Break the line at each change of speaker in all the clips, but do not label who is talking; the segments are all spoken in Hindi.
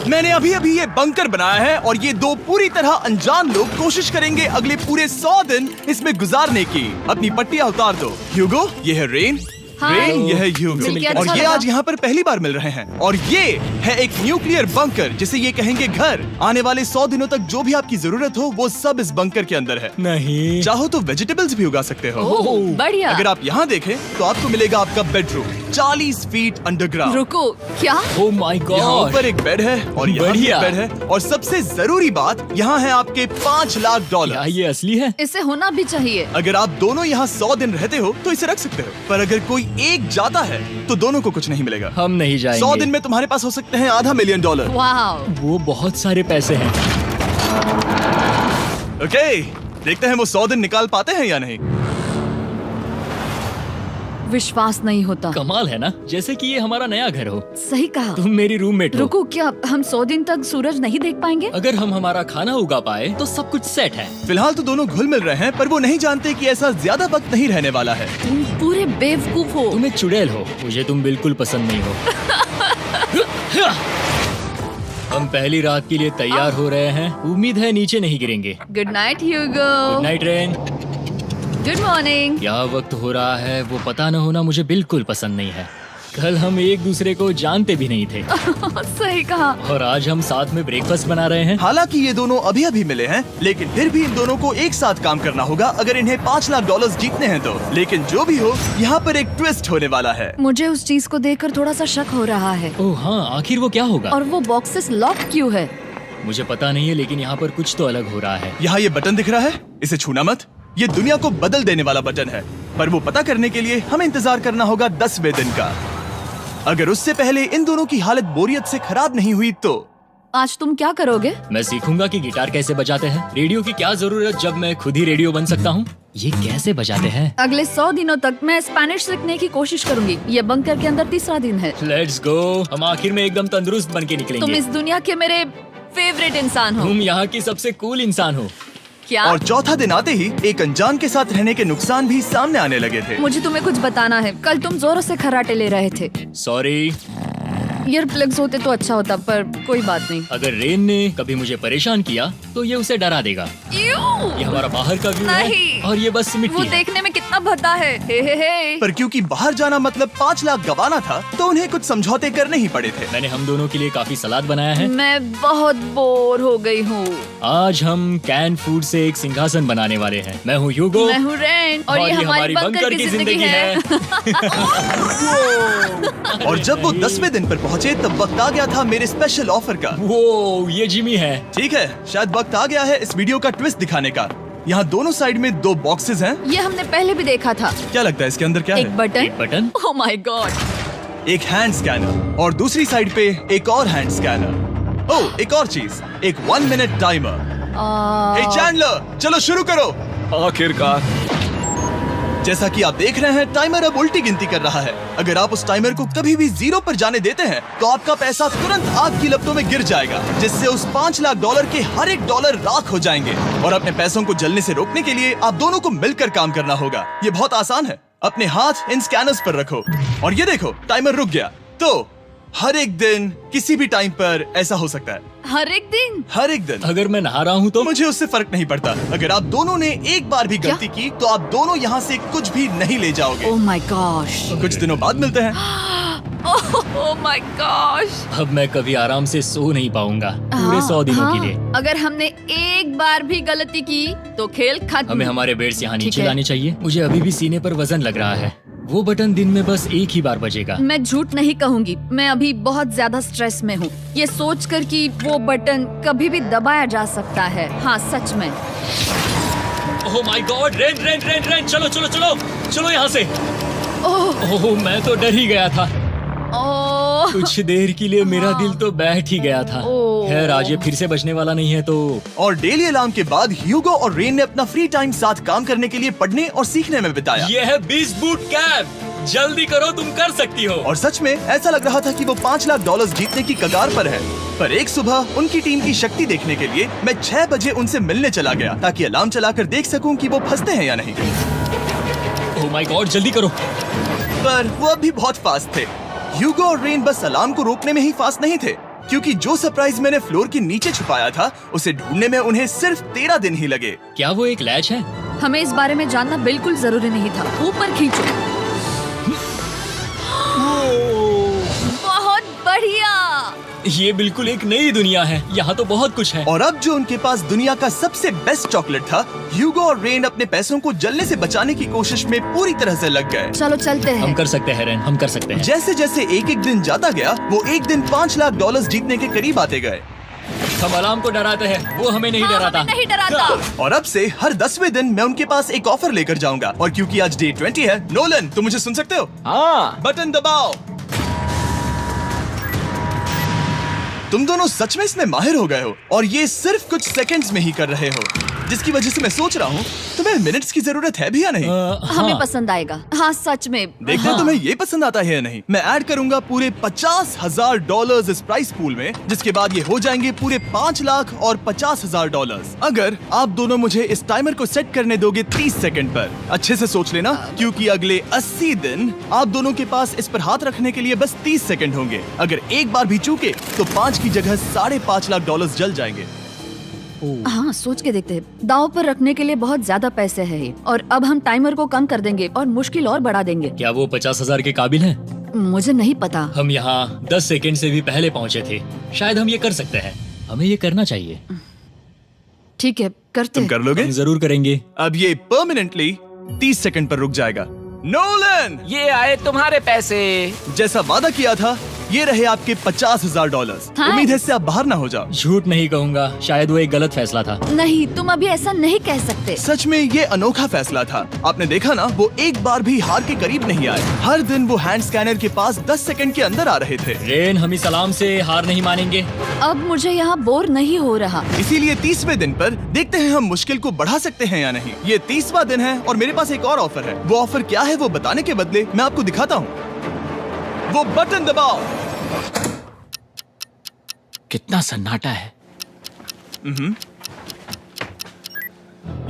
मैंने अभी अभी ये बंकर बनाया है और ये दो पूरी तरह अनजान लोग कोशिश करेंगे अगले पूरे 100 दिन इसमें गुजारने की। अपनी पट्टियां उतार दो। ह्यूगो, ये है रेन। रेन, ये है ह्यूगो। और ये आज यहाँ पर पहली बार मिल रहे हैं। और ये है एक न्यूक्लियर बंकर जिसे ये कहेंगे घर। आने वाले 100 दिनों तक जो भी आपकी जरूरत हो वो सब इस बंकर के अंदर है।
नहीं,
चाहो तो वेजिटेबल्स भी उगा सकते हो।
बढ़िया।
अगर आप यहाँ देखें तो आपको मिलेगा आपका बेडरूम 40 फीट अंडरग्राउंड।
रुको, क्या?
ओह माय
यहाँ
गॉड,
ऊपर एक बेड है और यहाँ भी
बढ़िया।
एक बेड है। और सबसे जरूरी बात, यहाँ है आपके $5 लाख।
क्या ये असली है?
इसे होना भी चाहिए।
अगर आप दोनों यहाँ 100 दिन रहते हो तो इसे रख सकते हो, पर अगर कोई एक जाता है तो दोनों को कुछ नहीं मिलेगा।
हम नहीं जाएंगे।
100 दिन में तुम्हारे पास हो सकते हैं $500 मिलियन।
वाह,
वो बहुत सारे पैसे हैं।
ओके, देखते हैं वो 100 दिन निकाल पाते हैं या नहीं।
विश्वास नहीं होता।
कमाल है ना, जैसे कि ये हमारा नया घर हो।
सही कहा।
तुम मेरी रूममेट हो।
रुको, क्या हम 100 दिन तक सूरज नहीं देख पाएंगे?
अगर हम हमारा खाना उगा पाए तो सब कुछ सेट है।
फिलहाल तो दोनों घुल मिल रहे हैं, पर वो नहीं जानते कि ऐसा ज्यादा वक्त नहीं रहने वाला है।
तुम पूरे बेवकूफ हो।
तुम एक चुड़ैल हो, मुझे तुम बिल्कुल पसंद नहीं हो। हम पहली रात के लिए तैयार हो रहे हैं। उम्मीद है नीचे नहीं गिरेंगे।
Good night Hugo.
Good night Rain.
Good morning.
क्या वक्त हो रहा है वो पता न होना मुझे बिल्कुल पसंद नहीं है। कल हम एक दूसरे को जानते भी नहीं थे
सही कहा।
और आज हम साथ में ब्रेकफास्ट बना रहे हैं।
हालांकि ये दोनों अभी अभी मिले हैं, लेकिन फिर भी इन दोनों को एक साथ काम करना होगा अगर इन्हें $5 लाख जीतने हैं तो। लेकिन जो भी हो, यहाँ पर एक ट्विस्ट होने वाला है।
मुझे उस चीज को देखकर थोड़ा सा शक हो रहा है।
ओह हाँ, आखिर वो क्या होगा?
और वो बॉक्सेस लॉक क्यों है?
मुझे पता नहीं है, लेकिन यहाँ पर कुछ तो अलग हो रहा है।
यहाँ ये बटन दिख रहा है, इसे छूना मत। ये दुनिया को बदल देने वाला बटन है, पर वो पता करने के लिए हमें इंतजार करना होगा 10वें दिन का। अगर उससे पहले इन दोनों की हालत बोरियत से खराब नहीं हुई तो
आज तुम क्या करोगे?
मैं सीखूंगा कि गिटार कैसे बजाते हैं। रेडियो की क्या जरूरत जब मैं खुद ही रेडियो बन सकता हूँ। ये कैसे बजाते हैं?
अगले 100 दिनों तक मैं स्पेनिश सीखने की कोशिश करूंगी। ये बंकर के अंदर तीसरा दिन है।
Let's go. हम आखिर में एकदम तंदुरुस्त बन के
तुम
निकलेंगे।
इस दुनिया के मेरे फेवरेट इंसान हो।
तुम यहाँ की सबसे कूल इंसान हो।
क्या?
और चौथा दिन आते ही एक अनजान के साथ रहने के नुकसान भी सामने आने लगे थे।
मुझे तुम्हें कुछ बताना है। कल तुम जोरों से खर्राटे ले रहे थे।
सॉरी।
ईयर प्लग्स होते तो अच्छा होता, पर कोई बात नहीं।
अगर रेन ने कभी मुझे परेशान किया तो ये उसे डरा देगा। ये हमारा बाहर का व्यू है
नहीं।
और ये बस मिट्टी
वो
है।
देखने में कितना भद्दा है। हे।
पर क्योंकि बाहर जाना मतलब 5 लाख गंवाना था, तो उन्हें कुछ समझौते करने ही पड़े थे।
मैंने हम दोनों के लिए काफी सलाद बनाया है।
मैं बहुत बोर हो गई हूँ।
आज हम कैन फूड से एक सिंहासन बनाने वाले हैं। मैं हूँ ह्यूगो।
मैं हूँ रेन और ये हमारी बंकर की जिंदगी है।
और जब वो 10वें दिन पर पहुँचे तब वक्त आ गया था मेरे स्पेशल ऑफर का।
वो ये जिमी है।
ठीक है, शायद वक्त आ गया है इस वीडियो का ट्विस्ट दिखाने का। यहाँ दोनों साइड में 2 बॉक्सेस हैं।
ये हमने पहले भी देखा था।
क्या लगता है इसके अंदर क्या
एक
है?
Button.
Button.
Oh my God.
एक हैंड स्कैनर और दूसरी साइड पे एक और हैंड स्कैनर। ओह, एक और चीज, एक 1 मिनट टाइमर। हे चैंडलर, चलो शुरू करो।
आखिरकार।
जैसा कि आप देख रहे हैं, टाइमर अब उल्टी गिनती कर रहा है। अगर आप उस टाइमर को कभी भी 0 पर जाने देते हैं तो आपका पैसा तुरंत आग की लपटों में गिर जाएगा, जिससे उस $5 लाख के हर एक डॉलर राख हो जाएंगे। और अपने पैसों को जलने से रोकने के लिए आप दोनों को मिलकर काम करना होगा। ये बहुत आसान है। अपने हाथ इन स्कैनर्स पर रखो और ये देखो, टाइमर रुक गया। तो हर एक दिन किसी भी टाइम पर ऐसा हो सकता है।
हर एक दिन?
हर एक दिन।
अगर मैं नहा रहा हूँ तो
मुझे उससे फर्क नहीं पड़ता। अगर आप दोनों ने एक बार भी गलती की तो आप दोनों यहाँ से कुछ भी नहीं ले जाओगे।
Oh my gosh.
कुछ दिनों बाद मिलते हैं।
Oh my gosh.
अब मैं कभी आराम से सो नहीं पाऊंगा पूरे 100 दिनों के लिए।
अगर हमने एक बार भी गलती की तो खेल खत्म।
हमें हमारे बेड्स यहाँ
ठीक
नीचे
है।
लाने चाहिए। मुझे अभी भी सीने पर वजन लग रहा है। वो बटन दिन में बस एक ही बार बजेगा।
मैं झूठ नहीं कहूंगी, मैं अभी बहुत ज्यादा स्ट्रेस में हूँ, ये सोचकर कि वो बटन कभी भी दबाया जा सकता है। हाँ, सच में।
ओह my God, rain rain rain rain, चलो चलो चलो चलो यहाँ से। ओह मैं तो डर ही गया था।
ओह
कुछ देर के लिए मेरा दिल तो बैठ ही गया था।
ओह।
खैर, आज ये फिर से बचने वाला नहीं है तो।
और डेली अलार्म के बाद ह्यूगो और रेन ने अपना फ्री टाइम साथ काम करने के लिए पढ़ने और सीखने में बिताया।
ये है 20 बूट कैम्प। जल्दी करो, तुम कर सकती हो।
और सच में ऐसा लग रहा था कि वो $5 लाख जीतने की कगार पर है। पर एक सुबह उनकी टीम की शक्ति देखने के लिए मैं 6 बजे उनसे मिलने चला गया, ताकि अलार्म चलाकर देख सकूं कि वो फंसते हैं या नहीं।
ओह माय गॉड, जल्दी करो।
पर वो अब भी बहुत फास्ट थे। ह्यूगो और रेन बस अलार्म को रोकने में ही फास्ट नहीं थे, क्योंकि जो सरप्राइज मैंने फ्लोर के नीचे छुपाया था उसे ढूंढने में उन्हें सिर्फ 13 दिन ही लगे।
क्या वो एक लैच है?
हमें इस बारे में जानना बिल्कुल जरूरी नहीं था। ऊपर खींचो। बहुत बढ़िया।
ये बिल्कुल एक नई दुनिया है। यहाँ तो बहुत कुछ है।
और अब जो उनके पास दुनिया का सबसे बेस्ट चॉकलेट था, ह्यूगो और रेन अपने पैसों को जलने से बचाने की कोशिश में पूरी तरह से लग गए।
चलो चलते
हम
हैं।
कर सकते हैं रेन, हम कर सकते हैं।
जैसे जैसे एक एक दिन जाता गया वो एक दिन $5 लाख जीतने के करीब आते गए।
हम अलार्म को डराते हैं, वो हमें नहीं डराता।
हमें नहीं डराता।
और अब से हर 10वें दिन मैं उनके पास एक ऑफर लेकर जाऊंगा। और क्योंकि आज डे 20 है, नोलन तुम मुझे सुन सकते हो?
हाँ।
बटन दबाओ। तुम दोनों सच में इसमें माहिर हो गए हो और ये सिर्फ कुछ सेकंड्स में ही कर रहे हो, जिसकी वजह से मैं सोच रहा हूँ तुम्हें मिनट्स की जरूरत है भी या नहीं।
हमें
हाँ।
पसंद आएगा। हाँ सच में।
देखते हैं तुम्हें ये पसंद आता है या नहीं। मैं ऐड करूंगा पूरे $50,000 इस प्राइस पूल में, जिसके बाद ये हो जाएंगे पूरे $5 लाख और $50,000 अगर आप दोनों मुझे इस टाइमर को सेट करने दोगे 30 सेकंड पर। अच्छे से सोच लेना, क्योंकि अगले 80 दिन आप दोनों के पास इस पर हाथ रखने के लिए बस 30 सेकंड होंगे। अगर एक बार भी चूके तो 5 की जगह $5.5 लाख जल जाएंगे।
हाँ सोच के देखते हैं। दांव पर रखने के लिए बहुत ज्यादा पैसे है ये। और अब हम टाइमर को कम कर देंगे और मुश्किल और बढ़ा देंगे।
क्या वो 50,000 के काबिल हैं?
मुझे नहीं पता।
हम यहाँ 10 सेकंड से भी पहले पहुँचे थे। शायद हम ये कर सकते हैं। हमें ये करना चाहिए।
ठीक है करते
तुम
हैं।
कर लोगे?
हम जरूर करेंगे।
अब ये परमानेंटली 30 सेकंड पर रुक जाएगा। नोलन,
ये आए तुम्हारे पैसे।
जैसा वादा किया था, ये रहे आपके $50,000।
हाँ।
उम्मीद है इससे आप बाहर ना हो जाओ।
झूठ नहीं कहूँगा, शायद वो एक गलत फैसला था।
नहीं तुम अभी ऐसा नहीं कह सकते।
सच में ये अनोखा फैसला था। आपने देखा ना, वो एक बार भी हार के करीब नहीं आए। हर दिन वो हैंड स्कैनर के पास 10 सेकंड के अंदर आ रहे थे।
रेन, हम इस अलार्म से हार नहीं मानेंगे।
अब मुझे यहाँ बोर नहीं हो रहा।
इसीलिए 30वें दिन पर देखते हैं हम मुश्किल को बढ़ा सकते हैं या नहीं। ये 30वां दिन है और मेरे पास एक और ऑफर है। वो ऑफर क्या है वो बताने के बदले मैं आपको दिखाता हूँ। वो बटन दबाओ।
कितना सन्नाटा है।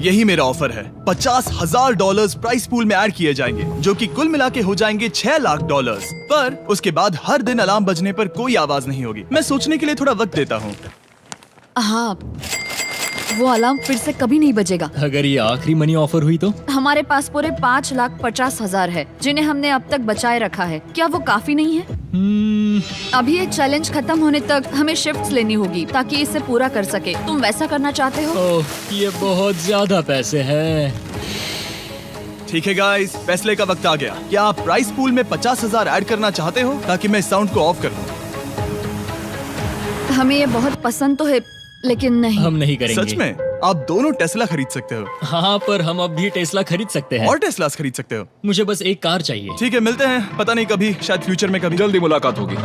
यही मेरा ऑफर है। $50,000 प्राइस पूल में ऐड किए जाएंगे, जो कि कुल मिला के हो जाएंगे $6 लाख। पर उसके बाद हर दिन अलार्म बजने पर कोई आवाज नहीं होगी। मैं सोचने के लिए थोड़ा वक्त देता हूँ।
हाँ वो अलार्म फिर से कभी नहीं बजेगा।
अगर ये आखिरी मनी ऑफर हुई तो?
हमारे पास पूरे $5,50,000 है, जिन्हें हमने अब तक बचाए रखा है। क्या वो काफी नहीं है? अभी ये चैलेंज खत्म होने तक हमें शिफ्ट्स लेनी होगी ताकि इसे पूरा कर सके। तुम वैसा करना चाहते हो?
ओह, ये बहुत ज्यादा पैसे हैं।
ठीक है गाइस, फैसले का वक्त आ गया। क्या आप प्राइस पूल में 50,000 ऐड करना चाहते हो ताकि मैं साउंड को ऑफ कर दूं?
हमें ये बहुत पसंद तो है, लेकिन नहीं।
हम नहीं करेंगे।
सच में? आप दोनों टेस्ला खरीद सकते हो
हाँ, पर हम अब भी टेस्ला खरीद सकते हैं।
और टेस्लास खरीद सकते हो।
मुझे बस एक कार चाहिए।
ठीक है, मिलते हैं। पता नहीं कभी, शायद फ्यूचर में कभी।
जल्दी मुलाकात होगी।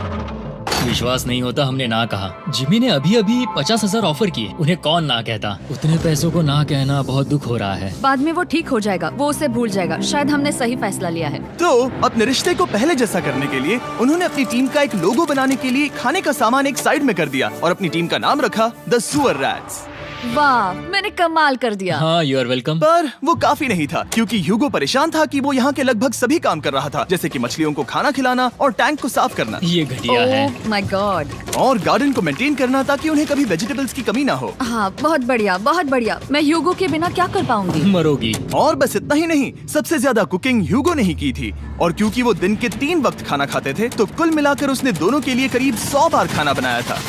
विश्वास नहीं होता हमने ना कहा। जिमी ने अभी अभी 50,000 ऑफर किए। उन्हें कौन ना कहता। उतने पैसों को ना कहना बहुत दुख हो रहा है।
बाद में वो ठीक हो जाएगा, वो उसे भूल जाएगा। शायद हमने सही फैसला लिया है।
तो अपने रिश्ते को पहले जैसा करने के लिए उन्होंने अपनी टीम का एक लोगो बनाने के लिए खाने का सामान एक साइड में कर दिया और अपनी टीम का नाम रखा द सुअर रैट्स।
वाह, मैंने कमाल कर दिया।
हाँ, यू आर वेलकम।
पर वो काफी नहीं था, क्योंकि ह्यूगो परेशान था कि वो यहाँ के लगभग सभी काम कर रहा था, जैसे कि मछलियों को खाना खिलाना और टैंक को साफ करना
ये घटिया है।
ओह माय गॉड।
और गार्डन को मेंटेन करना ताकि उन्हें कभी वेजिटेबल्स की कमी ना हो।
हाँ बहुत बढ़िया, बहुत बढ़िया। मैं ह्यूगो के बिना क्या कर पाऊंगी?
मरोगी।
और बस इतना ही नहीं, सबसे ज्यादा कुकिंग ह्यूगो ने ही की थी। और क्योंकि वो दिन के 3 वक्त खाना खाते थे, तो कुल मिलाकर उसने दोनों के लिए करीब 100 बार खाना बनाया था।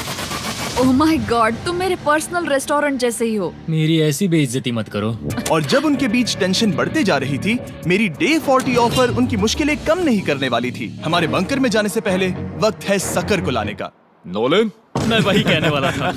ओह माय गॉड, तुम मेरे पर्सनल रेस्टोरेंट जैसे ही हो।
मेरी ऐसी बेइज्जती मत करो।
और जब उनके बीच टेंशन बढ़ते जा रही थी, मेरी डे 40 ऑफर उनकी मुश्किलें कम नहीं करने वाली थी। हमारे बंकर में जाने से पहले वक्त है सकर को लाने का।
नोलन,
मैं वही कहने वाला था।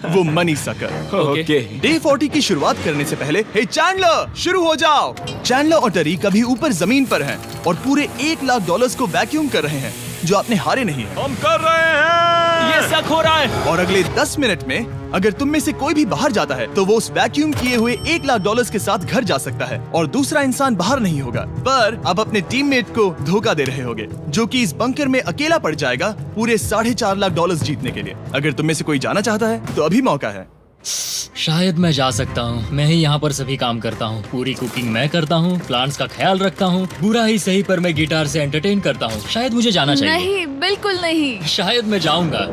वो मनी सकर।
ओके।
डे 40 की शुरुआत करने से पहले, हे चैंडलर, शुरू हो जाओ। चैंडलर और टरी अभी ऊपर जमीन पर हैं और पूरे $1 लाख को वैक्यूम कर रहे हैं, जो आपने हारे नहीं है।
हम कर रहे हैं।
ये शक हो रहा है।
और अगले 10 मिनट में अगर तुम में से कोई भी बाहर जाता है, तो वो उस वैक्यूम किए हुए $1 लाख के साथ घर जा सकता है और दूसरा इंसान बाहर नहीं होगा। पर आप अपने टीममेट को धोखा दे रहे होगे, जो कि इस बंकर में अकेला पड़ जाएगा पूरे $4.5 लाख जीतने के लिए। अगर तुम में से कोई जाना चाहता है, तो अभी मौका है।
शायद मैं जा सकता हूँ। मैं ही यहाँ पर सभी काम करता हूँ। पूरी कुकिंग मैं करता हूँ, प्लांट्स का ख्याल रखता हूँ। बुरा ही सही, पर मैं गिटार से एंटरटेन करता हूँ। शायद मुझे जाना चाहिए।
नहीं, बिल्कुल नहीं।
शायद मैं जाऊंगा।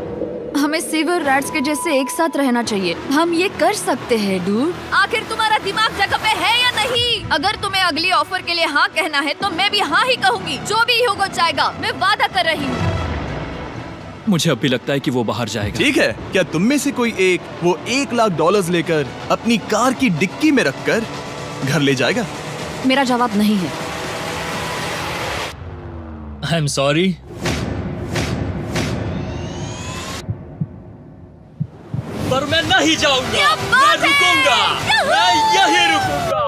हमें सीवर रैट्स के जैसे एक साथ रहना चाहिए। हम ये कर सकते हैं डूड। आखिर तुम्हारा दिमाग जगह पे है या नहीं? अगर तुम्हें अगली ऑफर के लिए हाँ कहना है तो मैं भी हाँ ही कहूँगी। जो भी ह्यूगो चाहेगा, मैं वादा कर रही हूँ।
मुझे अब भी लगता है कि वो बाहर जाएगा।
ठीक है, क्या तुम में से कोई एक वो $1,00,000 लेकर अपनी कार की डिक्की में रखकर घर ले जाएगा?
मेरा जवाब नहीं है।
I am sorry.
पर मैं नहीं जाऊंगा,
क्या
मैं
बात है?
रुकूंगा, मैं यही रुकूंगा।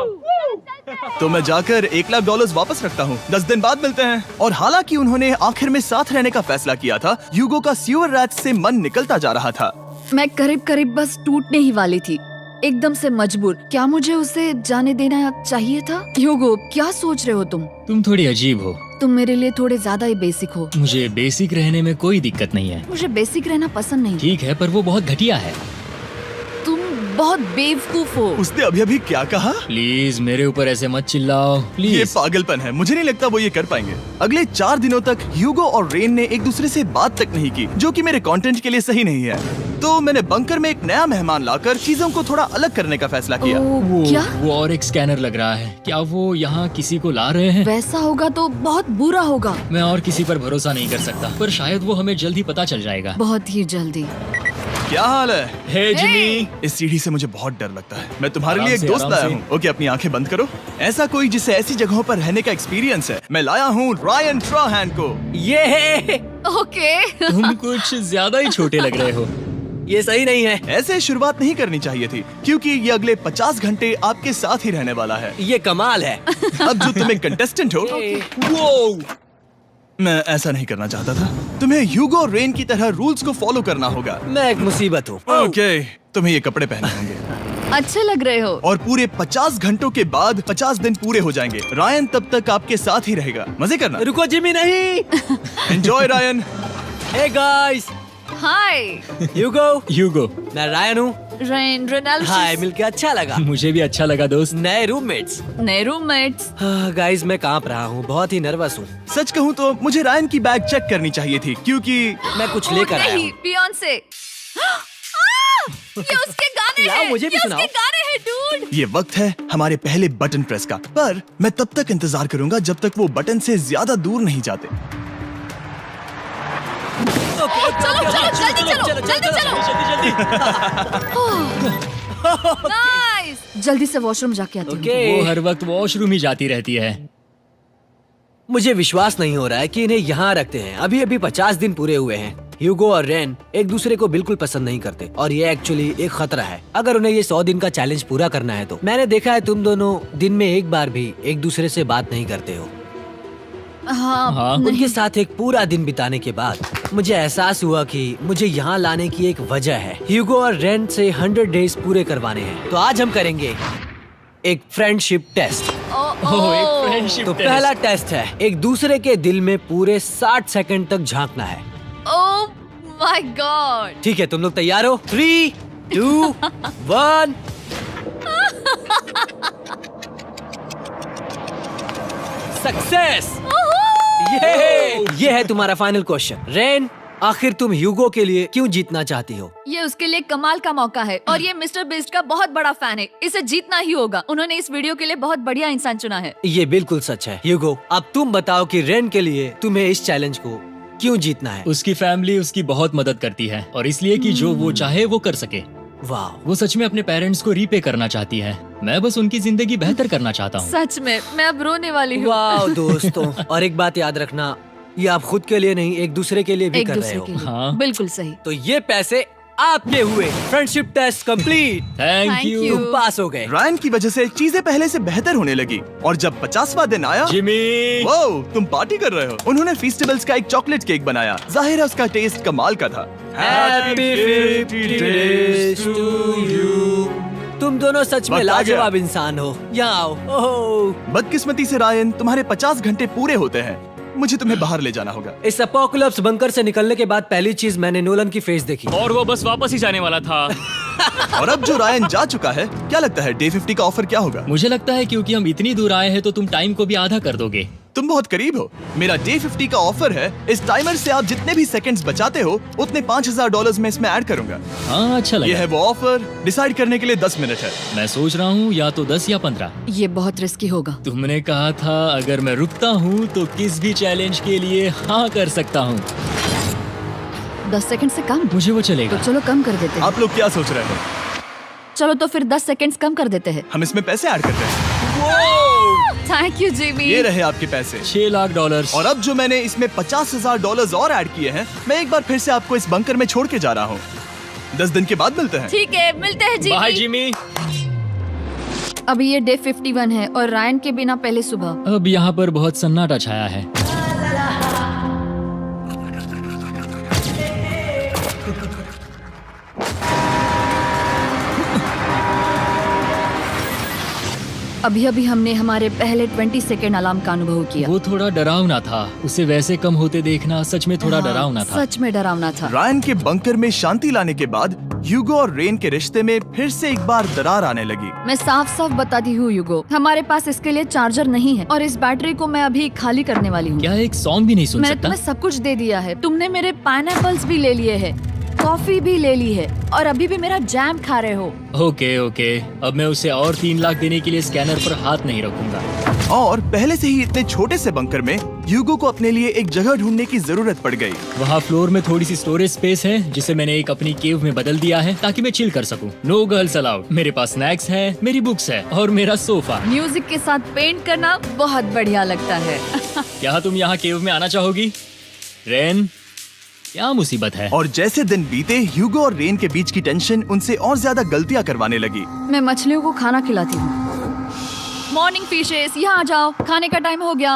तो मैं जाकर $1,00,000 वापस रखता हूँ। 10 दिन बाद मिलते हैं। और हालांकि उन्होंने आखिर में साथ रहने का फैसला किया था, ह्यूगो का सीवर रैट्स से मन निकलता जा रहा था।
मैं करीब करीब बस टूटने ही वाली थी, एकदम से मजबूर। क्या मुझे उसे जाने देना चाहिए था? ह्यूगो, क्या सोच रहे हो तुम?
तुम थोड़ी अजीब हो।
तुम मेरे लिए थोड़े ज्यादा ही बेसिक हो।
मुझे बेसिक रहने में कोई दिक्कत नहीं है।
मुझे बेसिक रहना पसंद नहीं।
ठीक है, पर वो बहुत घटिया है।
तुम बहुत बेवकूफ हो।
उसने अभी अभी क्या कहा?
प्लीज मेरे ऊपर ऐसे मत चिल्लाओ,
ये
प्लीज।
पागलपन है। मुझे नहीं लगता वो ये कर पाएंगे। अगले 4 दिनों तक ह्यूगो और रेन ने एक दूसरे से बात तक नहीं की, जो कि मेरे कंटेंट के लिए सही नहीं है। तो मैंने बंकर में एक नया मेहमान लाकर चीजों को थोड़ा अलग करने का फैसला किया।
ओ, क्या?
वो और एक स्कैनर लग रहा है। क्या वो यहाँ किसी को ला रहे हैं?
वैसा होगा तो बहुत बुरा होगा।
मैं और किसी पर भरोसा नहीं कर सकता, पर शायद वो हमें जल्द ही पता चल जाएगा।
बहुत ही जल्दी।
क्या हाल है?
हे जिमी।
इस सीढ़ी से मुझे बहुत डर लगता है। मैं तुम्हारे
आराम
लिए एक
से,
दोस्त
आराम
लाया
से।
हूँ। ओके, अपनी आंखें बंद करो। ऐसा कोई जिसे ऐसी जगहों पर रहने का एक्सपीरियंस है। मैं लाया हूँ रायन ट्राहैन को।
ये है,
ओके।
तुम कुछ ज्यादा ही छोटे लग रहे हो।
ये सही नहीं है।
ऐसे शुरुआत नहीं करनी चाहिए थी, क्योंकि ये अगले 50 घंटे आपके साथ ही रहने वाला है।
ये कमाल है।
अब जो तुम एक कंटेस्टेंट हो, वो मैं ऐसा नहीं करना चाहता था। तुम्हें ह्यूगो और रेन की तरह रूल्स को फॉलो करना होगा।
मैं एक मुसीबत हूँ।
ओके, तुम्हें ये कपड़े पहने होंगे।
अच्छे लग रहे हो।
और पूरे 50 घंटों के बाद 50 दिन पूरे हो जाएंगे। रायन तब तक आपके साथ ही रहेगा। मजे करना।
रुको जिमी, नहीं।
Enjoy Ryan.
हे गाइस,
हाय
ह्यूगो।
मैं रायन हूँ।
Rain, Reginald.
हाय, मिलके अच्छा लगा।
मुझे भी अच्छा लगा दोस्त।
नए रूममेट्स।
नए रूममेट्स।
गाइस, मैं कांप रहा हूँ, बहुत ही नर्वस हूँ।
सच कहूँ तो मुझे रायन की बैग चेक करनी चाहिए थी, क्योंकि
मैं कुछ लेकर आया
नहीं,
हूँ।
बियॉन्से। ये उसके गाने
लाओ,
हैं।
मुझे भी
ये
सुनाओ।
उसके गाने हैं, डूड।
ये वक्त है हमारे पहले बटन प्रेस का। पर मैं तब तक इंतजार करूंगा जब तक वो बटन से ज्यादा दूर नहीं जाते।
चलो, जल्दी नाइस। जल्दी से वॉशरूम जाके आती हूँ।
वो हर वक्त वॉशरूम ही जाती रहती है।
मुझे विश्वास नहीं हो रहा है कि इन्हें यहाँ रखते हैं। अभी अभी 50 दिन पूरे हुए हैं। ह्यूगो और रेन एक दूसरे को बिल्कुल पसंद नहीं करते और ये एक्चुअली एक खतरा है। अगर उन्हें ये 100 दिन का चैलेंज पूरा करना है तो। मैंने देखा है तुम दोनों दिन में एक बार भी एक दूसरे से बात नहीं करते हो।
हाँ,
उनके साथ एक पूरा दिन बिताने के बाद मुझे एहसास हुआ कि मुझे यहाँ लाने की एक वजह है। ह्यूगो और रेन से 100 डेज पूरे करवाने हैं। तो आज हम करेंगे एक फ्रेंडशिप टेस्ट।
एक फ्रेंडशिप
तो पहला टेस्ट है, एक दूसरे के दिल में पूरे 60 सेकंड तक झांकना है।
ओह माय गॉड।
ठीक है, तुम लोग तैयार हो? 3, 2, 1। सक्सेस। ये है तुम्हारा फाइनल क्वेश्चन। रेन, आखिर तुम ह्यूगो के लिए क्यों जीतना चाहती हो?
ये उसके लिए कमाल का मौका है और ये मिस्टर बीस्ट का बहुत बड़ा फैन है। इसे जीतना ही होगा। उन्होंने इस वीडियो के लिए बहुत बढ़िया इंसान चुना है।
ये बिल्कुल सच है। ह्यूगो, अब तुम बताओ कि रेन के लिए तुम्हें इस चैलेंज को क्यों जीतना है?
उसकी फैमिली उसकी बहुत मदद करती है और इसलिए कि जो वो चाहे वो कर सके।
वाह,
वो सच में अपने पेरेंट्स को रीपे करना चाहती है। मैं बस उनकी जिंदगी बेहतर करना चाहता हूँ।
सच में मैं अब रोने वाली हूँ।
वाह दोस्तों। और एक बात याद रखना, ये आप खुद के लिए नहीं, एक दूसरे के लिए भी
एक
कर रहे
दूसरे
हो।
के लिए।
हाँ।
बिल्कुल सही।
तो ये पैसे आपके हुए। Friendship test complete.
Thank
Thank
you
you।
तुम पास हो गए।
रायन की वजह से चीजें पहले से बेहतर होने लगी। और जब 50वां दिन आया,
जिमी।
वो तुम पार्टी कर रहे हो। उन्होंने फीस्टेबल्स का एक चॉकलेट केक बनाया। जाहिर है उसका टेस्ट कमाल का था।
Happy 50 days to you। तुम दोनों सच में
वक्त आ गया।
लाजवाब इंसान हो। यहाँ आओ। ओह,
बदकिस्मती से रायन, तुम्हारे 50 घंटे पूरे होते हैं। मुझे तुम्हें बाहर ले जाना होगा।
इस अपोकलिप्स बंकर से निकलने के बाद पहली चीज मैंने नोलन की फेस देखी।
और वो बस वापस ही जाने वाला था।
और अब जो रायन जा चुका है, क्या लगता है डे 50 का ऑफर क्या होगा?
मुझे लगता है क्योंकि हम इतनी दूर आए हैं तो तुम टाइम को भी आधा कर दोगे।
तुम बहुत करीब हो। मेरा डे 50 का ऑफर है, इस टाइमर से आप जितने भी सेकंड्स बचाते हो उतने $5000 में इसमें ऐड करूंगा।
हाँ अच्छा
ये
लगा।
है वो ऑफर, डिसाइड करने के लिए 10 मिनट है।
मैं सोच रहा हूँ या तो 10 या 15।
ये बहुत रिस्की होगा।
तुमने कहा था अगर मैं रुकता हूँ तो किस भी चैलेंज के लिए हाँ कर सकता हूँ।
10 सेकंड से कम?
मुझे वो
तो
चलेगा।
चलो कम कर देते हैं।
आप लोग क्या सोच रहे हो?
चलो तो फिर 10 सेकंड्स कम कर देते हैं।
हम इसमें पैसे ऐड करते हैं।
Thank you Jimmy.
ये रहे आपके पैसे।
$6 लाख।
और अब जो मैंने इसमें $50,000 और ऐड किए हैं, मैं एक बार फिर से आपको इस बंकर में छोड़ के जा रहा हूँ। 10 दिन के बाद मिलते हैं।
ठीक है, मिलते हैं
बाय
जिमी।
जिमी।
अभी ये डे 51 है और रायन के बिना पहले सुबह।
अब यहाँ पर बहुत सन्नाटा छाया है।
अभी अभी हमने हमारे पहले 20 सेकेंड अलार्म का अनुभव किया।
वो थोड़ा डरावना था। उसे वैसे कम होते देखना सच में थोड़ा
हाँ,
डरावना था।
सच में डरावना था।
रायन के बंकर में शांति लाने के बाद ह्यूगो और रेन के रिश्ते में फिर से एक बार दरार आने लगी।
मैं साफ साफ बताती हूँ यूगो, हमारे पास इसके लिए चार्जर नहीं है और इस बैटरी को मैं अभी खाली करने वाली हूँ।
क्या एक सॉन्ग भी नहीं सुन
मैंने
सकता?
तुम्हें सब कुछ दे दिया है। तुमने मेरे पाइनएप्पल्स भी ले लिए हैं, कॉफी भी ले ली है और अभी भी मेरा जैम खा रहे हो।
ओके ओके, अब मैं उसे और 3 लाख देने के लिए स्कैनर पर हाथ नहीं रखूंगा।
और पहले से ही इतने छोटे से बंकर में ह्यूगो को अपने लिए एक जगह ढूंढने की जरूरत पड़ गई।
वहाँ फ्लोर में थोड़ी सी स्टोरेज स्पेस है जिसे मैंने एक अपनी केव में बदल दिया है ताकि मैं चिल कर सकूं। No girls allowed. मेरे पास स्नैक्स है, मेरी बुक्स है और मेरा सोफा।
म्यूजिक के साथ पेंट करना बहुत बढ़िया लगता है।
क्या तुम यहाँ केव में आना चाहोगी? रेन, क्या मुसीबत है?
और जैसे दिन बीते, ह्यूगो और रेन के बीच की टेंशन उनसे और ज्यादा गलतियां करवाने लगी।
मैं मछलियों को खाना खिलाती हूँ। मॉर्निंग फिशेस, यहाँ आ जाओ, खाने का टाइम हो गया।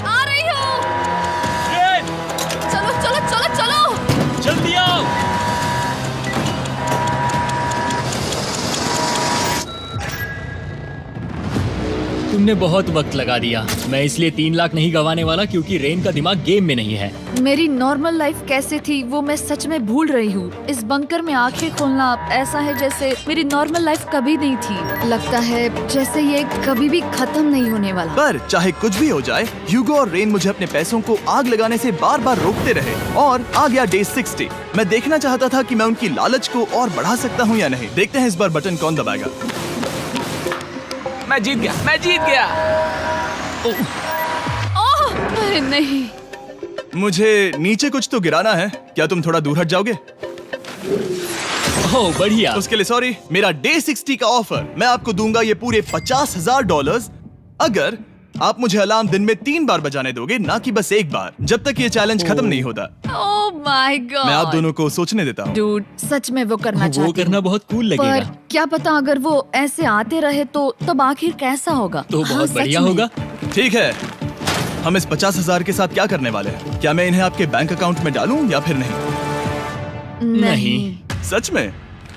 आ रही हूँ। चलो चलो चलो चलो।
जल्दी आओ।
तुमने बहुत वक्त लगा दिया। मैं इसलिए 3 लाख नहीं गंवाने वाला क्योंकि रेन का दिमाग गेम में नहीं है।
मेरी नॉर्मल लाइफ कैसे थी वो मैं सच में भूल रही हूँ। इस बंकर में आंखें खोलना ऐसा है जैसे मेरी नॉर्मल लाइफ कभी नहीं थी। लगता है जैसे ये कभी भी खत्म नहीं होने वाला।
पर चाहे कुछ भी हो जाए, ह्यूगो और रेन मुझे अपने पैसों को आग लगाने से बार बार रोकते रहे। और आ गया डे 60। मैं देखना चाहता था कि मैं उनकी लालच को और बढ़ा सकता हूँ या नहीं। देखते हैं इस बार बटन कौन दबाएगा।
मैं जीत गया, मैं जीत गया।
ओह अरे नहीं।
मुझे नीचे कुछ तो गिराना है। क्या तुम थोड़ा दूर हट जाओगे?
ओह बढ़िया।
उसके लिए सॉरी। मेरा डे 60 का ऑफर, मैं आपको दूंगा ये पूरे $50,000 अगर आप मुझे अलार्म दिन में 3 बार बजाने दोगे, ना कि बस एक बार, जब तक ये चैलेंज खत्म नहीं होता।
ओह माय गॉड।
मैं आप दोनों को सोचने देता हूँ।
डूड, सच में वो करना
वो
चाहती
करना
हूँ।
बहुत कूल
पर
लगेगा।
क्या पता अगर वो ऐसे आते रहे तो तब आखिर कैसा होगा।
तो
हाँ,
बहुत
सच
बढ़िया
में।
होगा।
ठीक है, हम इस 50,000 के साथ क्या करने वाले हैं? क्या मैं इन्हें आपके बैंक अकाउंट में डालूं या फिर नहीं?
नहीं।
सच में?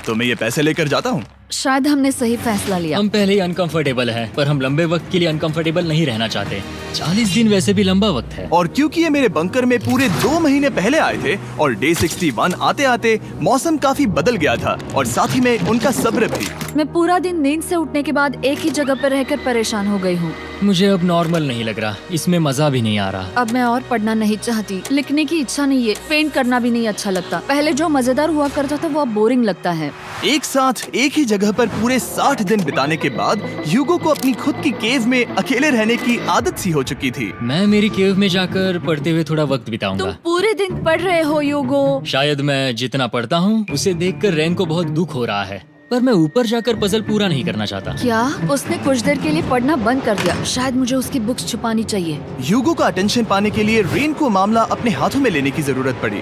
तो मैं ये पैसे लेकर जाता हूँ।
शायद हमने सही फैसला लिया।
हम पहले ही अनकंफर्टेबल हैं, पर हम लंबे वक्त के लिए अनकंफर्टेबल नहीं रहना चाहते। 40 दिन वैसे भी लंबा वक्त है।
और क्योंकि ये मेरे बंकर में पूरे 2 महीने पहले आए थे और डे 61 आते आते मौसम काफी बदल गया था और साथ ही में उनका सब्र भी।
मैं पूरा दिन नींद से उठने के बाद एक ही जगह पर रहकर परेशान हो गई हूँ।
मुझे अब नॉर्मल नहीं लग रहा, इसमें मजा भी नहीं आ रहा।
अब मैं और पढ़ना नहीं चाहती, लिखने की इच्छा नहीं है, पेंट करना भी नहीं अच्छा लगता। पहले जो मजेदार हुआ करता था वो अब बोरिंग लगता है।
एक साथ एक ही जगह पर पूरे 60 दिन बिताने के बाद ह्यूगो को अपनी खुद की केव में अकेले रहने की आदत सी हो चुकी थी।
मैं मेरी केव में जाकर पढ़ते हुए थोड़ा वक्त
तुम
बिताऊंगा।
पूरे दिन पढ़ रहे हो यूगो।
शायद मैं जितना पढ़ता हूँ उसे देखकर रेन को बहुत दुख हो रहा है, पर मैं ऊपर जाकर पजल पूरा नहीं करना चाहता।
क्या उसने कुछ देर के लिए पढ़ना बंद कर दिया? शायद मुझे उसकी बुक्स छुपानी चाहिए।
ह्यूगो का अटेंशन पाने के लिए रेन को मामला अपने हाथों में लेने की जरूरत पड़ी।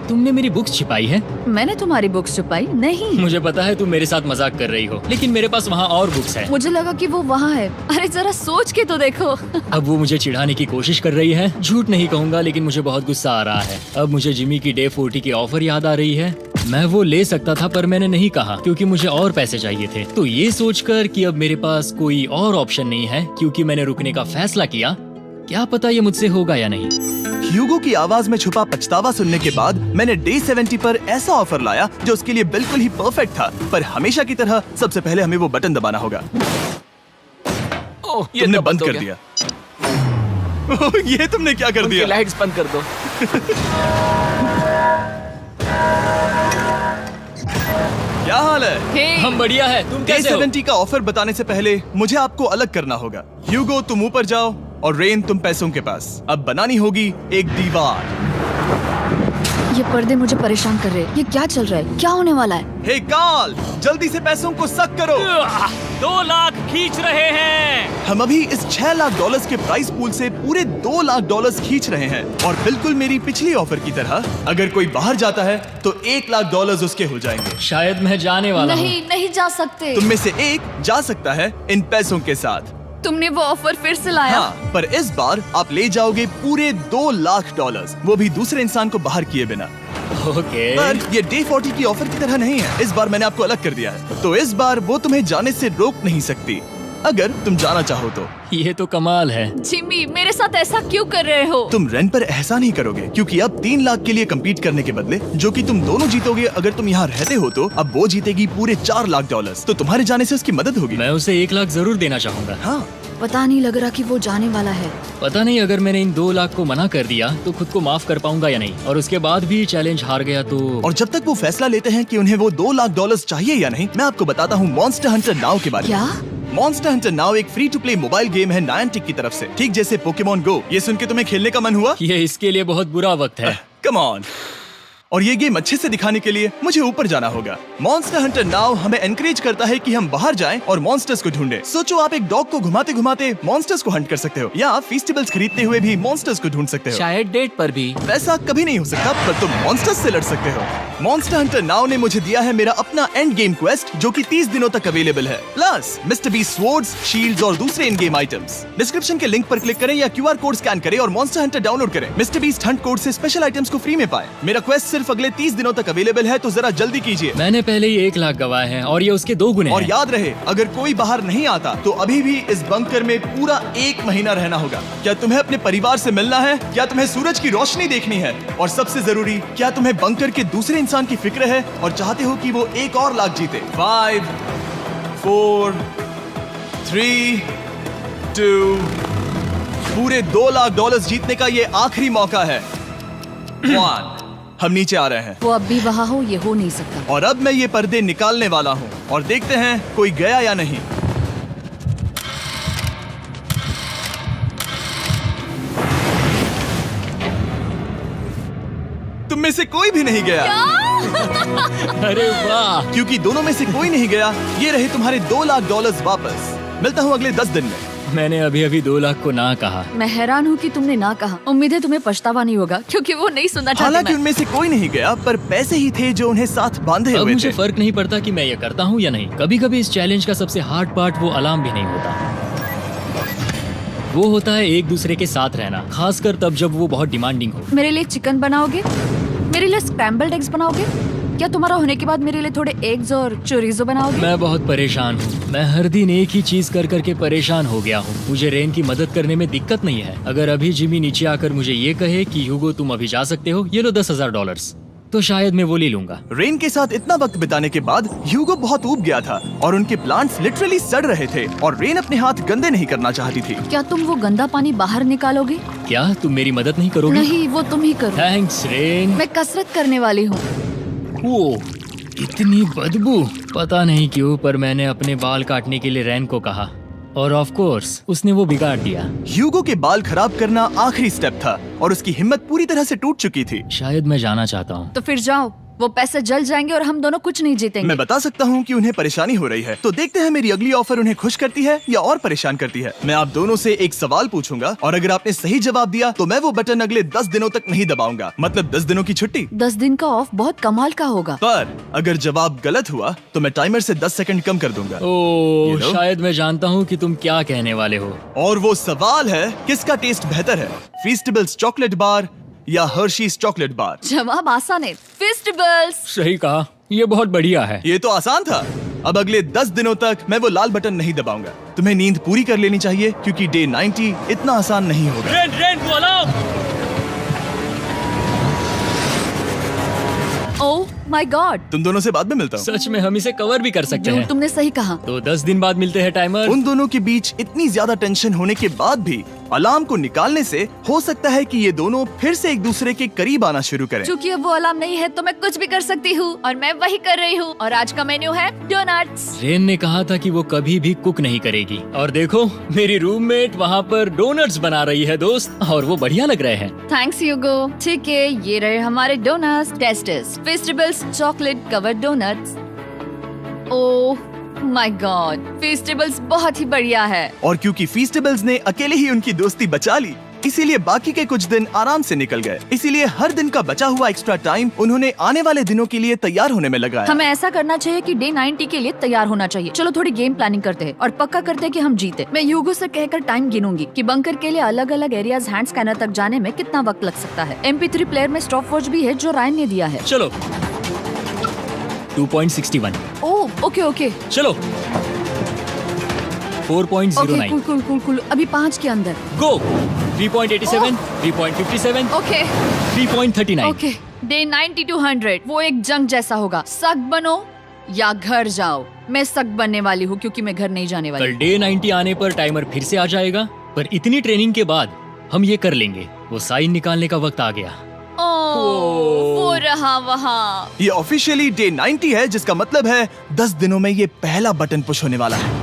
तुमने मेरी बुक्स छिपाई है?
मैंने तुम्हारी बुक्स छुपाई नहीं।
मुझे पता है तुम मेरे साथ मजाक कर रही हो, लेकिन मेरे पास वहाँ और बुक्स है।
मुझे लगा कि वो वहाँ है। अरे जरा सोच के तो देखो।
अब वो मुझे चिढ़ाने की कोशिश कर रही है। झूठ नहीं कहूंगा, लेकिन मुझे बहुत गुस्सा आ रहा है। अब मुझे जिमी की डे 40 की ऑफर याद आ रही है। मैं वो ले सकता था पर मैंने नहीं कहा क्योंकि मुझे और पैसे चाहिए थे। तो ये सोचकर कि अब मेरे पास कोई और ऑप्शन नहीं है क्योंकि मैंने रुकने का फैसला किया, क्या पता ये मुझसे होगा या नहीं।
ह्यूगो की आवाज में छुपा पछतावा सुनने के बाद मैंने डे 70 पर ऐसा ऑफर लाया जो उसके लिए बिल्कुल ही परफेक्ट था। पर हमेशा की तरह सबसे पहले हमें वो बटन दबाना होगा।
ओह, ये
तुमने
तो
बंद
हो
कर
गया।
दिया। ओह, ये तुमने क्या कर
उनकी
दिया?
लाइट्स बंद कर दो।
क्या हाल है?
हे,
हम बढ़िया है, तुम
डे
कैसे हो?
70 का ऑफर बताने से पहले मुझे आपको अलग करना होगा। ह्यूगो तुम ऊपर जाओ और रेन तुम पैसों के पास। अब बनानी होगी एक दीवार।
ये पर्दे मुझे परेशान कर रहे हैं। ये क्या चल रहा है? क्या होने वाला है?
हे काल, जल्दी से पैसों को सक करो।
2 लाख खींच रहे हैं।
हम अभी इस $6 लाख के प्राइस पूल से पूरे $2 लाख खींच रहे हैं और बिल्कुल मेरी पिछली ऑफर की तरह अगर कोई बाहर जाता है तो $1 लाख उसके हो जाएंगे।
शायद मैं जाने वाला हूँ।
नहीं, नहीं जा सकते।
तुम में से एक जा सकता है इन पैसों के साथ।
तुमने वो ऑफर फिर से लाया?
हाँ, पर इस बार आप ले जाओगे पूरे $2 लाख, वो भी दूसरे इंसान को बाहर किए बिना।
ओके।
पर ये डे 40 की ऑफर की तरह नहीं है। इस बार मैंने आपको अलग कर दिया है, तो इस बार वो तुम्हें जाने से रोक नहीं सकती अगर तुम जाना चाहो तो।
ये तो कमाल है।
जिमी, मेरे साथ ऐसा क्यों कर रहे हो?
तुम रेन पर एहसान ही करोगे क्योंकि अब 3 लाख के लिए कम्पीट करने के बदले जो कि तुम दोनों जीतोगे अगर तुम यहाँ रहते हो, तो अब वो जीतेगी पूरे $4 लाख। तो तुम्हारे जाने से उसकी मदद होगी।
मैं उसे 1 लाख जरूर देना चाहूंगा।
हाँ,
पता नहीं लग रहा कि वो जाने वाला है।
पता नहीं अगर मैंने इन 2 लाख को मना कर दिया तो खुद को माफ कर पाऊंगा या नहीं, और उसके बाद भी चैलेंज हार गया तो।
और जब तक वो फैसला लेते हैं कि उन्हें वो $2 लाख चाहिए या नहीं, मैं आपको बताता हूँ मॉन्स्टर हंटर नाउ के बारे में।
क्या?
मॉन्स्टर हंटर नाउ एक free to play mobile game है नायंटिक की तरफ से, ठीक जैसे पोकेमॉन गो। ये सुन के तुम्हें खेलने का मन हुआ?
ये इसके लिए बहुत बुरा वक्त है।
Come on. और ये गेम अच्छे से दिखाने के लिए मुझे ऊपर जाना होगा। मॉन्स्टर हंटर नाउ हमें एनकरेज करता है कि हम बाहर जाएं और मॉन्स्टर्स को ढूंढें। सोचो, आप एक डॉग को घुमाते घुमाते मॉन्स्टर्स को हंट कर सकते हो, या फेस्टिवल्स खरीदते हुए भी मॉन्स्टर्स को ढूंढ सकते हो।
शायद डेट पर भी।
वैसा कभी नहीं हो सकता, पर तुम मॉन्स्टर्स से लड़ सकते हो। मॉन्स्टर हंटर नाउ ने मुझे दिया है मेरा अपना एंड गेम क्वेस्ट जो कि 30 दिनों तक अवेलेबल है, plus mister beast swords, shields और दूसरे इन गेम आइटम्स। डिस्क्रिप्शन के लिंक पर क्लिक करें या QR कोड स्कैन करें और मॉन्स्टर हंटर डाउनलोड करें। मिस्टर बीस्ट हंट कोड से स्पेशल आइटम्स को फ्री में पाएं। मेरा क्वेस्ट सिर्फ अगले 30 दिनों तक अवेलेबल है, तो जरा जल्दी कीजिए।
मैंने पहले ही 1 लाख गवाए हैं और ये उसके 2 गुने
और
हैं।
याद रहे, अगर कोई बाहर नहीं आता तो अभी भी इस बंकर में पूरा 1 महीना रहना होगा। क्या तुम्हें अपने परिवार से मिलना है? क्या तुम्हें सूरज की रोशनी देखनी है? और सबसे जरूरी, क्या तुम्हें बंकर के दूसरे इंसान की फिक्र है और चाहते हो कि वो $1 और लाख जीते? 5, 4, 3, 2, पूरे $2 लाख जीतने का ये आखिरी मौका है। 1, हम नीचे आ रहे हैं
वो अब भी वहाँ हो, ये हो नहीं सकता।
और अब मैं ये पर्दे निकालने वाला हूँ और देखते हैं कोई गया या नहीं। तुम में से कोई भी नहीं गया।
अरे वाह।
क्योंकि दोनों में से कोई नहीं गया, ये रहे तुम्हारे $2 लाख वापस। मिलता हूँ अगले 10 दिन में।
मैंने अभी अभी 2 लाख को ना कहा।
मैं हैरान हूँ कि तुमने ना कहा। उम्मीद है तुम्हें पछतावा नहीं होगा, क्योंकि वो नहीं सुनना चाहते।
हालांकि
मैं।
उनमें से कोई नहीं गया, पर पैसे ही थे जो उन्हें साथ बांधे
अब
हुए
मुझे
थे।
फर्क नहीं पड़ता कि मैं ये करता हूँ या नहीं। कभी कभी इस चैलेंज का सबसे हार्ड पार्ट वो अलार्म भी नहीं होता, वो होता है एक दूसरे के साथ रहना, खासकर तब जब वो बहुत डिमांडिंग हो।
मेरे लिए चिकन बनाओगे? मेरे लिए स्क्रैम्बल्ड एग्स बनाओगे? क्या तुम्हारा होने के बाद मेरे लिए थोड़े एग्स और चोरिजो बनाओगे?
मैं बहुत परेशान हूँ। मैं हर दिन एक ही चीज कर करके परेशान हो गया हूँ। मुझे रेन की मदद करने में दिक्कत नहीं है। अगर अभी जिमी नीचे आकर मुझे ये कहे कि ह्यूगो तुम अभी जा सकते हो, ये लो $10,000, तो शायद मैं वो ले लूंगा।
रेन के साथ इतना वक्त बिताने के बाद ह्यूगो बहुत ऊब गया था और उनके प्लांट्स लिटरली सड़ रहे थे और रेन अपने हाथ गंदे नहीं करना चाहती थी।
क्या तुम वो गंदा पानी बाहर निकालोगे?
क्या तुम मेरी मदद नहीं करोगे?
नहीं, वो तुम ही करो।
Thanks rain.
मैं कसरत करने वाली हूँ।
वो इतनी बदबू। पता नहीं क्यों, पर मैंने अपने बाल काटने के लिए रेन को कहा और ऑफ कोर्स उसने वो बिगाड़ दिया।
ह्यूगो के बाल खराब करना आखिरी स्टेप था और उसकी हिम्मत पूरी तरह से टूट चुकी थी।
शायद मैं जाना चाहता हूँ।
तो फिर जाओ, वो पैसे जल जाएंगे और हम दोनों कुछ नहीं जीतेंगे।
मैं बता सकता हूँ कि उन्हें परेशानी हो रही है, तो देखते हैं मेरी अगली ऑफर उन्हें खुश करती है या और परेशान करती है। मैं आप दोनों से एक सवाल पूछूंगा और अगर आपने सही जवाब दिया तो मैं वो बटन अगले 10 दिनों तक नहीं दबाऊंगा, मतलब 10 दिनों की छुट्टी।
10 दिन का ऑफ बहुत कमाल का होगा।
पर अगर जवाब गलत हुआ तो मैं टाइमर से 10 सेकंड कम कर दूंगा।
ओह,
You know?
शायद मैं जानता हूँ कि तुम क्या कहने वाले हो।
और वो सवाल है, किसका टेस्ट बेहतर है, फेस्टिवल्स चॉकलेट बार या हर्शीज चॉकलेट बार?
जवाब आसान है, फेस्टिवल्स।
सही कहा, ये बहुत बढ़िया है।
ये तो आसान था। अब अगले 10 दिनों तक मैं वो लाल बटन नहीं दबाऊंगा। तुम्हें नींद पूरी कर लेनी चाहिए क्योंकि डे 90 इतना आसान नहीं होगा।
रेन रेन को अलार्म।
ओह माय गॉड,
तुम दोनों से बाद में मिलता हूँ।
सच में हम इसे कवर भी कर सकते हैं।
तुमने सही कहा।
तो 10 दिन बाद मिलते हैं टाइमर।
उन दोनों के बीच इतनी ज्यादा टेंशन होने के बाद भी अलार्म को निकालने से हो सकता है कि ये दोनों फिर से एक दूसरे के करीब आना शुरू करें।
क्योंकि अब वो अलार्म नहीं है तो मैं कुछ भी कर सकती हूँ और मैं वही कर रही हूँ। और आज का मेन्यू है डोनट्स।
रेन ने कहा था कि वो कभी भी कुक नहीं करेगी और देखो मेरी रूममेट वहाँ पर डोनट्स बना रही है दोस्त, और वो बढ़िया लग रहे हैं।
Thanks Hugo. ठीक है, ये रहे हमारे doughnuts. Testers festivals chocolate covered doughnuts. Oh my god, festivals बहुत ही बढ़िया है।
और क्योंकि फीस्टेबल्स ने अकेले ही उनकी दोस्ती बचा ली, इसीलिए बाकी के कुछ दिन आराम से निकल गए। इसीलिए हर दिन का बचा हुआ एक्स्ट्रा टाइम उन्होंने आने वाले दिनों के लिए तैयार होने में लगाया।
हमें ऐसा करना चाहिए कि डे 90 के लिए तैयार होना चाहिए। चलो थोड़ी गेम प्लानिंग करते हैं और पक्का करते हैं कि हम जीते। मैं ह्यूगो से कहकर टाइम गिनूंगी कि बंकर के लिए अलग अलग एरियाज हैंड स्कैनर तक जाने में कितना वक्त लग सकता है। MP3 प्लेयर में स्टॉप वॉच भी है जो रायन ने दिया है।
चलो 2.61।
ओह ओके ओके
चलो 4.09।
Cool cool cool cool. अभी 5 के अंदर।
गो 3.87, 3.57,
ओके
3.39।
ओके। डे 90 to 100 वो एक जंग जैसा होगा। सख्त बनो या घर जाओ। मैं सख्त बनने वाली हूँ क्योंकि मैं घर नहीं जाने वाली।
कल डे 90 आने पर टाइमर फिर से आ जाएगा, पर इतनी ट्रेनिंग के बाद हम ये कर लेंगे। वो साइन निकालने का वक्त आ गया।
वो रहा वहाँ।
ये ऑफिशियली डे 90 है, जिसका मतलब है 10 दिनों में ये पहला बटन पुश होने वाला है।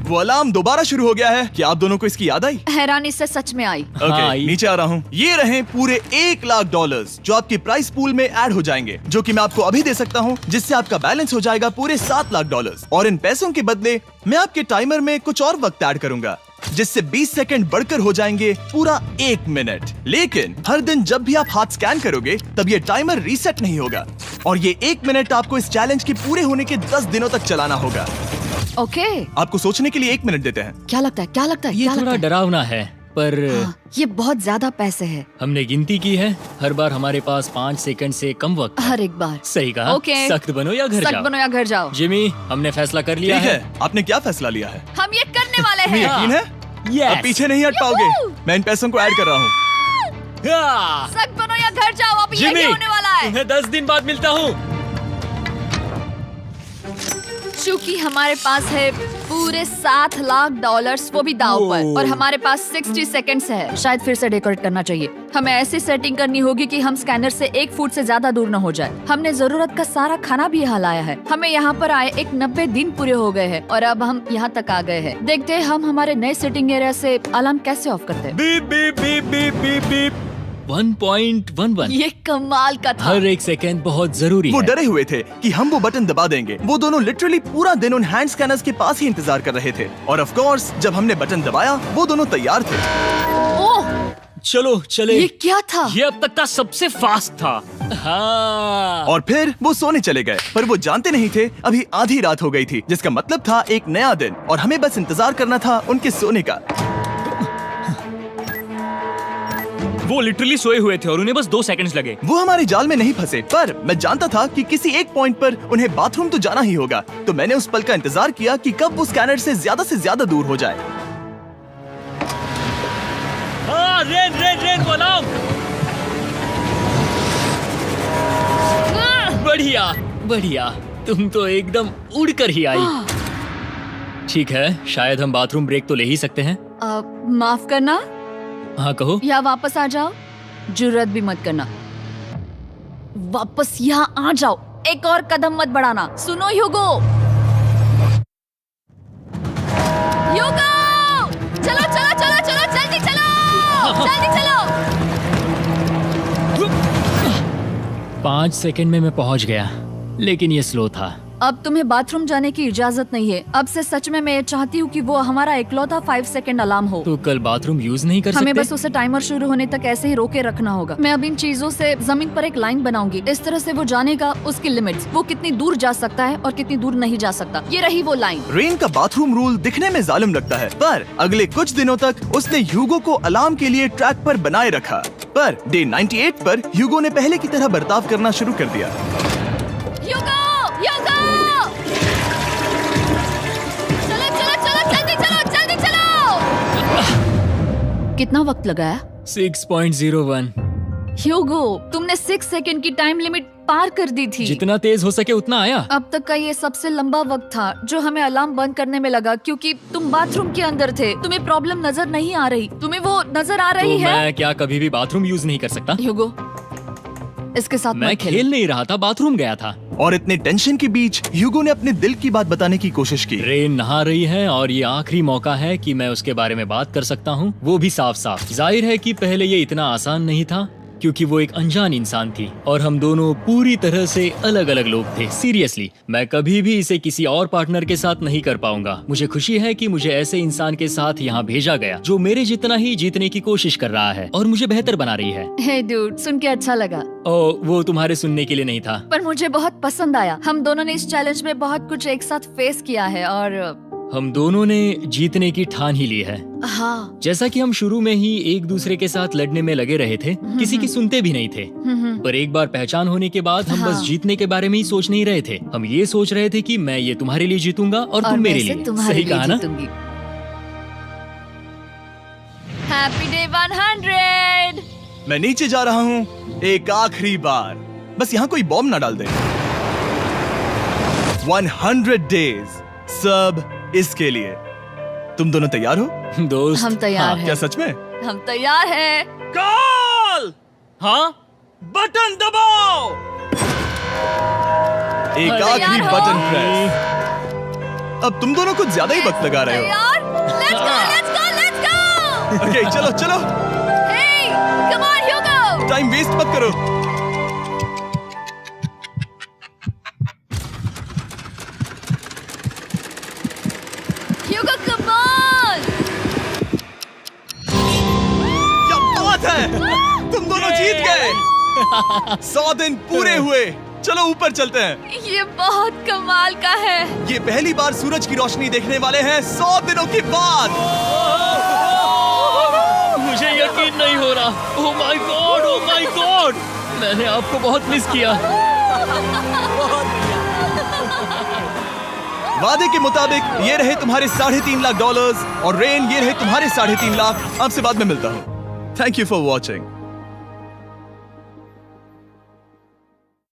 वो अलार्म दोबारा शुरू हो गया है। क्या आप दोनों को इसकी याद आई?
हैरानी से सच में आई।
ओके,
हाँ,
नीचे आ रहा हूँ। ये रहे पूरे $1,00,000 जो आपके प्राइस पूल में ऐड हो जाएंगे, जो कि मैं आपको अभी दे सकता हूँ, जिससे आपका बैलेंस हो जाएगा पूरे $7,00,000। और इन पैसों के बदले मैं आपके टाइमर में कुछ और वक्त ऐड करूंगा, जिससे 20 सेकंड बढ़कर हो जाएंगे पूरा 1 मिनट। लेकिन हर दिन जब भी आप हाथ स्कैन करोगे तब ये टाइमर रीसेट नहीं होगा, और ये 1 मिनट आपको इस चैलेंज के पूरे होने के 10 दिनों तक चलाना होगा।
ओके।
आपको सोचने के लिए 1 मिनट देते हैं।
क्या लगता है, क्या लगता है?
ये
क्या
थोड़ा
लगता है?
डरावना है, पर
हाँ, ये बहुत ज्यादा पैसे है
हमने गिनती की है। हर बार हमारे पास 5 सेकंड से कम वक्त है।
हर एक बार।
सही कहा।
ओके।
सख्त बनो या घर
सख्त
जाओ।
बनो या घर जाओ।
जिमी, हमने फैसला कर लिया
ठीक
है।
है, आपने क्या फैसला लिया है?
हम ये करने वाले
तुम्हें
हैं।
यकीन है?
Yes.
अब पीछे नहीं हट पाओगे। मैं इन पैसों को ऐड कर रहा हूँ।
हाँ।
सख्त बनो या घर जाओ। अब
जिमी,
यही होने वाला है।
तुम्हें 10 दिन बाद मिलता हूँ।
चूंकि हमारे पास है पूरे $7,00,000 वो भी दाव पर, और हमारे पास 60 सेकंड्स है। शायद फिर से डेकोरेट करना चाहिए। हमें ऐसी सेटिंग करनी होगी कि हम स्कैनर से 1 फुट से ज्यादा दूर न हो जाए। हमने जरूरत का सारा खाना भी यहाँ लाया है। हमें यहाँ पर आए 90 दिन पूरे हो गए हैं और अब हम यहाँ तक आ गए हैं। देखते हैं हम हमारे नए सेटिंग एरिया से अलार्म कैसे ऑफ करते हैं।
Beep beep beep beep beep beep. 1.11।
ये कमाल का था।
हर एक सेकंड बहुत जरूरी
वो
है।
डरे हुए थे कि हम वो बटन दबा देंगे। वो दोनों लिटरली पूरा दिन उन हैंड स्कैनर्स के पास ही इंतजार कर रहे थे, और ऑफ कोर्स जब हमने बटन दबाया वो दोनों तैयार थे।
ओह,
चलो चले।
ये क्या था?
ये अब तक का सबसे फास्ट था।
हाँ।
और फिर वो सोने चले गए, पर वो जानते नहीं थे अभी आधी रात हो गई थी, जिसका मतलब था एक नया दिन, और हमें बस इंतजार करना था उनके सोने का।
वो लिटरली सोए हुए थे और उन्हें बस 2 सेकंड्स लगे।
वो हमारे जाल में नहीं फंसे, पर मैं जानता था कि किसी एक पॉइंट पर उन्हें बाथरूम तो जाना ही होगा, तो मैंने उस पल का इंतजार किया कि कब वो स्कैनर से ज्यादा दूर हो जाए।
हाँ, रेन रेन रेन को अलार्म।
बढ़िया बढ़िया, तुम तो एकदम उड़कर ही आई। ठीक है, शायद हम बाथरूम ब्रेक तो ले ही सकते हैं।
माफ करना
हाँ कहो।
या वापस आ जाओ। जुर्रत भी मत करना। वापस यहाँ आ जाओ। एक और कदम मत बढ़ाना। सुनो ह्यूगो। ह्यूगो, चलो चलो चलो चलो, जल्दी चलो, जल्दी चलो।
5 सेकंड में मैं पहुंच गया, लेकिन ये स्लो था।
अब तुम्हें बाथरूम जाने की इजाजत नहीं है। अब से सच में मैं चाहती हूँ कि वो हमारा इकलौता 5 सेकंड अलार्म हो।
तो कल बाथरूम यूज नहीं कर सकते?
हमें बस उसे टाइमर शुरू होने तक ऐसे ही रोके रखना होगा। मैं अब इन चीजों से जमीन पर एक लाइन बनाऊंगी। इस तरह से वो जानेगा उसकी लिमिट्स, वो कितनी दूर जा सकता है और कितनी दूर नहीं जा सकता। ये रही वो लाइन।
रेन का बाथरूम रूल दिखने में जालिम लगता है, पर अगले कुछ दिनों तक उसने ह्यूगो को अलार्म के लिए ट्रैक पर बनाए रखा। पर डे 98 पर ह्यूगो ने पहले की तरह बर्ताव करना शुरू कर दिया।
ह्यूगो, ह्यूगो! कितना वक्त लगाया?
6.01।
ह्यूगो, तुमने 6 सेकंड की टाइम लिमिट पार कर दी थी।
जितना तेज हो सके उतना आया।
अब तक का ये सबसे लंबा वक्त था जो हमें अलार्म बंद करने में लगा, क्योंकि तुम बाथरूम के अंदर थे। तुम्हें प्रॉब्लम नजर नहीं आ रही। तुम्हें वो नजर आ रही
तो
है?
मैं क्या कभी भी बाथरूम यूज नहीं कर सकता?
ह्यूगो, इसके साथ
मैं
मत खेल।
खेल नहीं रहा था, बाथरूम गया था।
और इतने टेंशन के बीच ह्यूगो ने अपने दिल की बात बताने की कोशिश की।
रेन नहा रही है और ये आखिरी मौका है कि मैं उसके बारे में बात कर सकता हूँ, वो भी साफ साफ। जाहिर है कि पहले ये इतना आसान नहीं था क्योंकि वो एक अनजान इंसान थी और हम दोनों पूरी तरह से अलग अलग लोग थे। सीरियसली, मैं कभी भी इसे किसी और पार्टनर के साथ नहीं कर पाऊंगा। मुझे खुशी है कि मुझे ऐसे इंसान के साथ यहाँ भेजा गया जो मेरे जितना ही जीतने की कोशिश कर रहा है और मुझे बेहतर बना रही है।
हे डूड, सुन के अच्छा लगा,
ओ, वो तुम्हारे सुनने के लिए नहीं था।
पर मुझे बहुत पसंद आया। हम दोनों ने इस चैलेंज में बहुत कुछ एक साथ फेस किया है और
हम दोनों ने जीतने की ठान ही ली है।
हाँ।
जैसा कि हम शुरू में ही एक दूसरे के साथ लड़ने में लगे रहे थे, किसी की सुनते भी नहीं थे। पर एक बार पहचान होने के बाद हम बस
हाँ।
जीतने के बारे में ही सोच नहीं रहे थे। हम ये सोच रहे थे कि मैं ये तुम्हारे लिए जीतूंगा और तुम मेरे
मैं इसे
लिए।
तुम्हारे
सही
लिए
कहा ना?
जीतूंगी। Happy day 100।
मैं नीचे जा रहा हूँ एक आखिरी बार, बस यहाँ कोई बॉम्ब ना डाल दे। 100 डेज, सब इसके लिए। तुम दोनों तैयार हो?
दोस्त,
हम तैयार
हाँ,
हैं।
क्या सच में?
हम तैयार हैं।
कॉल। हाँ, बटन दबाओ।
एक
अरे
आखिरी
यार हो।
Button press. अब तुम दोनों कुछ ज्यादा ही वक्त लगा रहे हो।
तैयार? Let's go, let's go, let's go!
Okay, चलो चलो,
Hey, come on, Hugo!
Time waste मत करो।
Hugo, come on!
क्या बात है, तुम दोनों जीत गए। 100 दिन पूरे हुए। चलो ऊपर चलते हैं।
ये बहुत कमाल का है।
ये पहली बार सूरज की रोशनी देखने वाले हैं 100 दिनों के बाद।
मुझे यकीन नहीं हो रहा। ओह my God, oh my God, मैंने आपको बहुत मिस किया।
वादे के मुताबिक ये रहे तुम्हारे $3.5 लाख और रेन ये रहे तुम्हारे $3.5 लाख। आपसे बाद में मिलता हूँ। Thank you for watching.